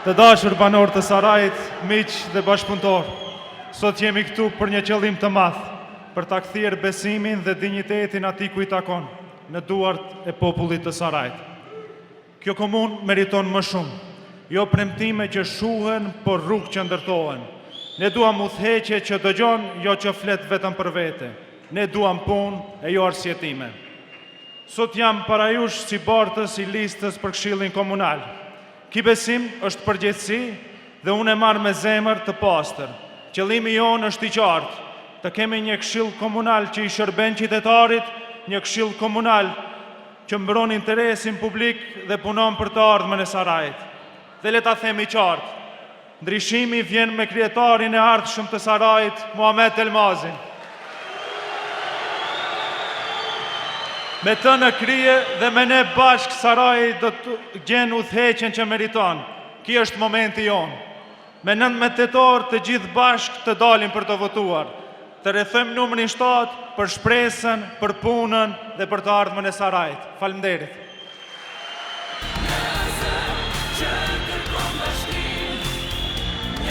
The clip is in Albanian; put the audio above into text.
Të dashur banor të Sarajit, miq dhe bashkëpunëtor, sot jemi këtu për një qëllim të madh, për ta kthyer besimin dhe dinjitetin atij ku i takon, në duart e popullit të Sarajit. Kjo komunë meriton më shumë, jo premtime që shuhen, por rrugë që ndërtohen. Ne duam udhëheqje që dëgjon, jo që flet vetëm për vete. Ne duam punë e jo arsjetime. Sot jam para jush si bartës i listës për Këshillin Komunal. Ky besim është përgjegjësi dhe unë e marr me zemër të pastër. Qëllimi jonë është i qartë, të kemi një këshill komunal që i shërben qytetarit, një këshill komunal që mbron interesin publik dhe punon për të ardhmen e Sarajit. Dhe le ta themi qartë, ndryshimi vjen me krijetarin e ardhshëm të Sarajit, Muhamet Elmazin. Me të në krije dhe me ne bashkë Saraji do të gjenë udhëheqjen që meriton. Ky është momenti jonë. Me 19 tetor të gjithë bashkë të dalim për të votuar. Të rrethojmë numrin 7 për shpresën, për punën dhe për të ardhmen e Sarajit. Faleminderit.